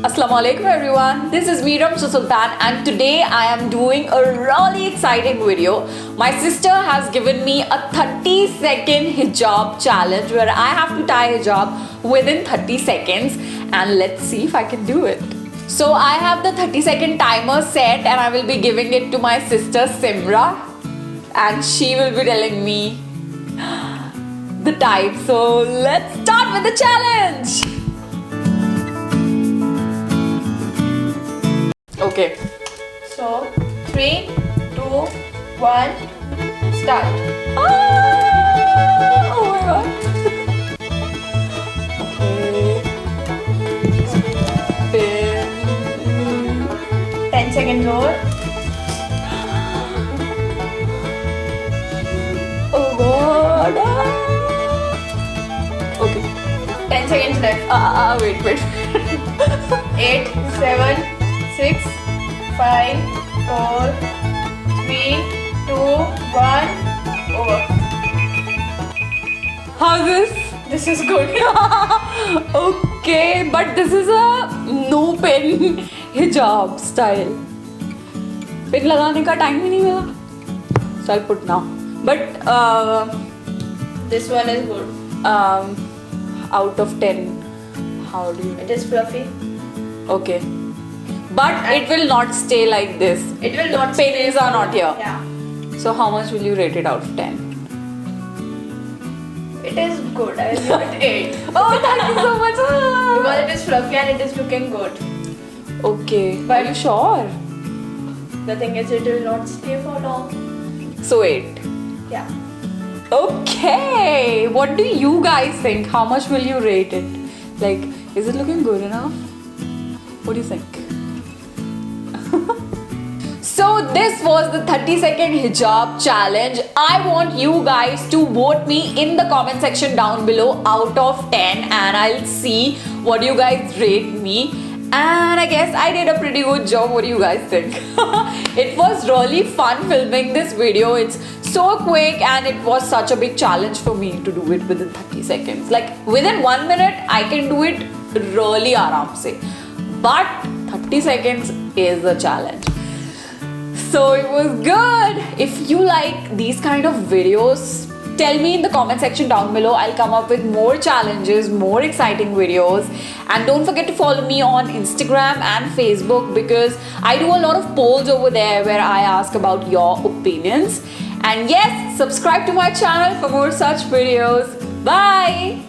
Assalamualaikum everyone, this is me Ramsha Sultan and today I am doing a really exciting video. My sister has given me a 30-second hijab challenge where I have to tie hijab within 30 seconds and let's see if I can do it. So I have the 30-second timer set and I will be giving it to my sister Simra and she will be telling me the time. So let's start with the challenge. Okay. So 3, 2, 1, start. Ah! Oh my god. Okay. Spin. 10 seconds over. Oh god. Ah. Okay. 10 seconds left. Wait. 8, 7, 6, 5, 4, 3, 2, 1, over. How's this? This is good. Okay, but this is a no pin hijab style. Pin लगाने का time ही नहीं मिला. So I'll put now. But This one is good. out of 10, how do you? It is fluffy. Okay. But it will not stay like this. It will The not pins stay. are not here. Yeah. So how much will you rate it out of 10? It is good. I will give it 8. Oh, thank you so much. Because it is fluffy and it is looking good. Okay. But- Are you sure? The thing is, it will not stay for long. So 8. Yeah. Okay. What do you guys think? How much will you rate it? Like, is it looking good enough? What do you think? So this was the 30-second hijab challenge. I want you guys to vote me in the comment section down below out of 10 and I'll see what you guys rate me. And I guess I did a pretty good job. What do you guys think? It was really fun filming this video. It's so quick and it was such a big challenge for me to do it within 30 seconds. Like within 1 minute, I can do it really aaram se. But 30 seconds is a challenge. So it was good. If you like these kind of videos, tell me in the comment section down below. I'll come up with more challenges, more exciting videos. And don't forget to follow me on Instagram and Facebook because I do a lot of polls over there where I ask about your opinions. And yes, subscribe to my channel for more such videos. Bye!